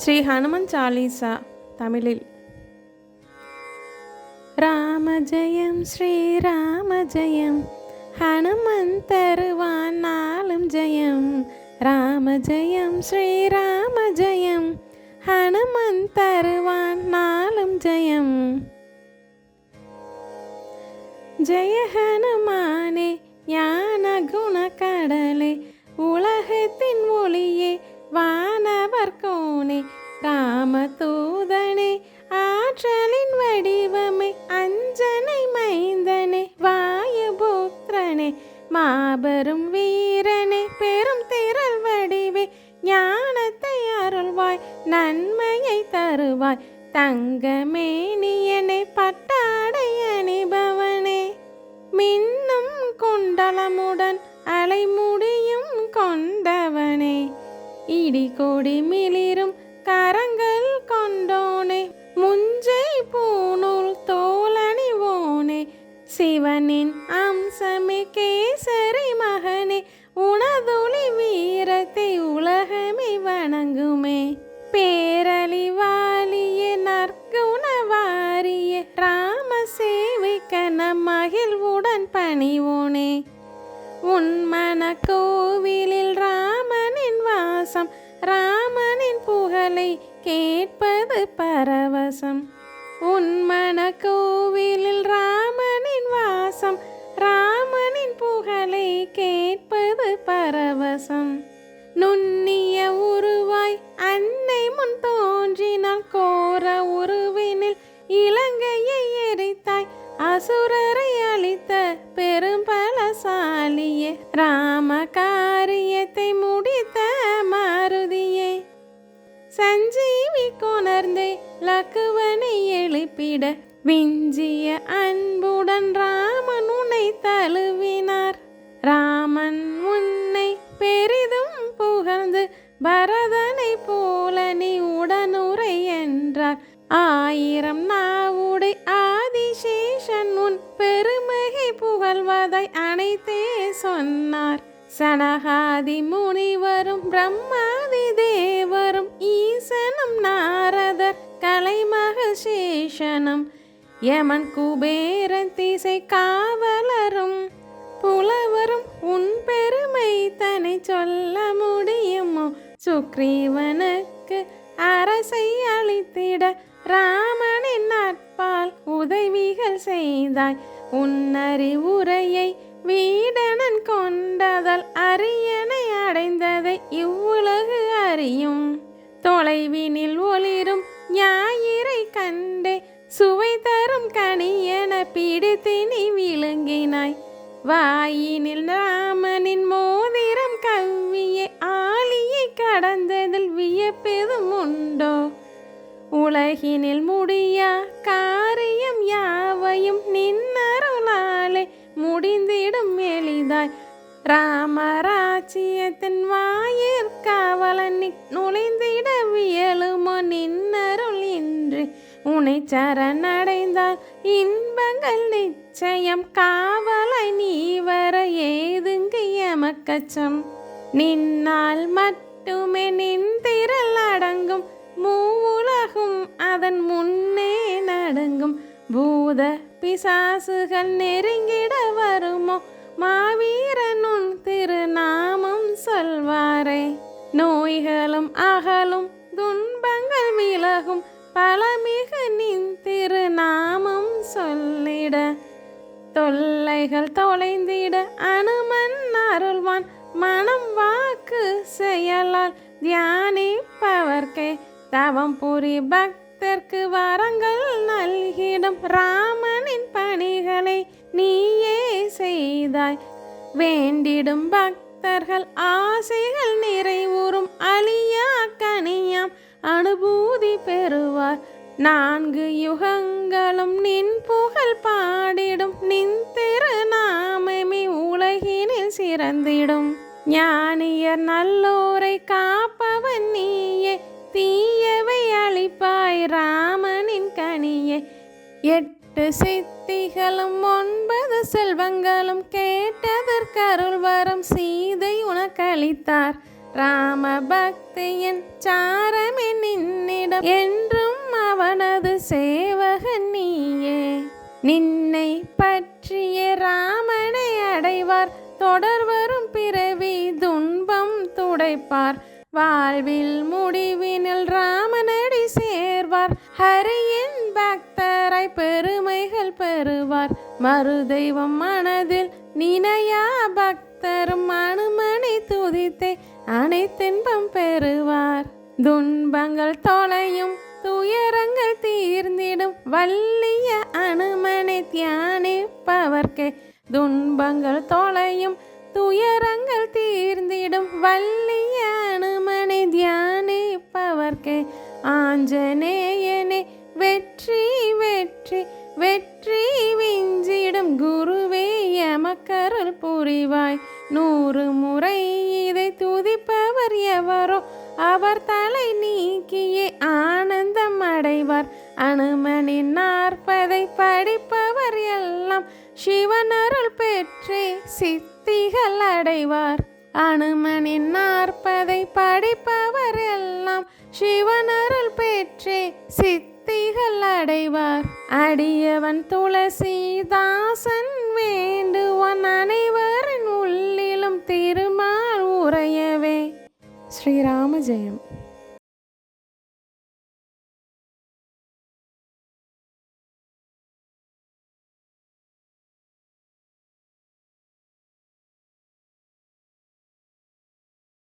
ஸ்ரீ ஹனுமன் சாலீசா தமிழில். ராம ஜெயம் ஸ்ரீராம ஜெயம், ஹனுமன் தருவான் நாளும் ஜெயம். ராம ஜெயம் ஸ்ரீராம ஜெயம், ஹனுமன் தருவான் நாளும் ஜெயம். ஜெய ஹனுமானே ஞான குண கடலே, உலகத்தின் ஒளியே வானவர் கோனே. ராமதூதனே ஆற்றலின் வடிவமே, அஞ்சனை மைந்தனே வாயுபுத்திரனே. மாபெரும் வீரனே பெரும் திரள் வடிவே, ஞானத்தை அருள்வாய் நன்மையை தருவாய். தங்கமேனியனே பட்டாடை அணிபவனே, மின்னும் குண்டலமுடன் அலைமுடியும் கொண்டவனே. இடிகொடி மிளிரும் கரங்கள் கொண்டோனே, முஞ்சை பூநூல் தோலணிவோனே. சிவனின் அம்சமே கேசரி மகனே, உனதொளி வீரத்தை உலகமே வணங்குமே. பேரழிவாலியே நற்குணவாரியே, ராம சேவிக்க நம் மகிழ்வுடன் பணிவோனே. உன் மன கோவிலில் ராமனின் வாசம், ராமனின் புகழை கேட்பது பரவசம். உன் மன கோவிலில் ராமனின் வாசம், ராமனின் புகழை கேட்பது பரவசம். நுண்ணிய உருவாய் அன்னை முன் தோன்றினாள், கோர உருவினில் இலங்கையை எரித்தாய். அசுரரை அழித்த பெரும்பலசாலியே, ராம காரியத்தை முடித்த மாருதியே. சஞ்சீவி கொணர்ந்தே லக்குவனை எழுப்பிட, விஞ்சிய அன்புடன் ராமன் உன்னை தழுவினார். ராமன் உன்னை பெரிதும் புகழ்ந்து, பரதனை போல நீ உடனுரை என்றார். ஆயிரம் நாவுடை ஆதிசேஷன் உன் பெருமையை புகழ்வதை அனைத்தே சொன்னார். சனகாதி முனிவரும் பிரம்மாதி தேவரும், ஈசனும் நாரதர் கலைமகள் சேஷனும், யமன் குபேரன் திசை காவலரும் புலவரும் உன் பெருமை தன்னை சொல்ல முடியுமோ. சுக்ரீவனுக்கு அரசை அளித்திட, ராமனின் நட்பால் உதவிகள் செய்தாய். உன் அறிவுரையை வீடனன் கொண்டதால், அரியணை அடைந்ததை இவ்வுலகு அறியும். தொலைவினில் ஒளிரும் ஞாயிறை கண்டே, சுவை தரும் கனியென பிடித்தினி விழுங்கினாய். வாயினில் ராமனின் மோதிரம் கவ்விய, ஆலியை கடந்ததில் வியப்பெதும் உண்டோ. உலகினில் முடியா காரியம் யாவையும் நின்னருளாலே முடிந்திடும் எளிதாய். ராமராஜ்யத்தின் வாயிற்காவலன் நுழைந்திட வியலுமோ நின்னருள் இன்றி. உனை சரணடைந்தால் இன்பங்கள் நிச்சயம், காவலாய் நீ வர ஏதுங்கு எமக்கச்சம். நின்னால் மட்டுமே நின் திரள் அடங்கும், மூவுலகும் அதன் முன்னே நடுங்கும். பூத பிசாசுகள் நெருங்கிட வருமோ, மாவீரனுன் திருநாமம் சொல்வாரே. நோய்களும் அகலும் துன்பங்கள் விலகும், பலமிகு நின் திருநாமம் சொல்லிட. தொல்லைகள் தொலைந்திட அனுமன் அருள்வான், மனம் வாக்கு செயலால் தியானிப்பவர்க்கே. தவம் புரி பக்தர்க்கு வரங்கள் நல்கிடும், ராமனின் பணிகளை நீயே செய்தாய். வேண்டிடும் பக்தர்கள் ஆசைகள் நிறைவுறும், அழியா கனியாம் அனுபூதி பெறுவார். 4 யுகங்களும் நின் புகழ் பாடிடும், நின் திருநாமமே உலகினில் சிறந்திடும். ஞானியர் நல்லோரை காப்பவன் நீயே, தீயவை அழிப்பாய் ராமனின் கனியே. 8 சித்திகளும் 9 செல்வங்களும் கேட்டதற்கருள் வரம் சீதை உனக்களித்தார். ராம பக்தியின் சாரமே நின்னிடம் என்றும் அவனது சேவகன் நீயே. நின்னை பற்றிய ராமனை அடைவார் தொடர்வரும் பிறவி துன்பம் துடைப்பார். வாழ்வில் முடிவினில் ராமனடி சேர்வார். ஹரியின் பக்தராய் பெருமைகள் பெறுவார். மறுதெய்வம் மனதில் நினையா பக்தரும் அனுமனை துதித்தே அனைத்தின்பம் பெறுவார். துன்பங்கள் தொலையும் துயரங்கள் தீர்ந்திடும் வல்லிய அனுமனை தியானிப்பவர்க்கே. துன்பங்கள் தொலையும் துயரங்கள் தீர்ந்திடும் வல்லிய அனுமனை தியானிப்பவர்க்கே. ஆஞ்சநேயனே வெற்றி வெற்றி வெற்றி விஞ்சிடும் குருவே எமக்கருள் புரிவாய். 100 முறை இதை துதிப்பவர் எவரோ அவர் தலை நீக்கியே ஆனந்தம் அடைவார். அனுமனின் 40 படிப்பவர் எல்லாம் சிவனருள் பெற்றே சித்திகள் அடைவார். அனுமனின் 40 படிப்பவர் எல்லாம் சிவனருள் பெற்றே சித்திகள் அடைவார். அடியவன் துளசிதாசன் வேண்டுவன் அனைவரின் உள்ளிலும் திருமால் உறையவே. ஸ்ரீராம ஜெயம்.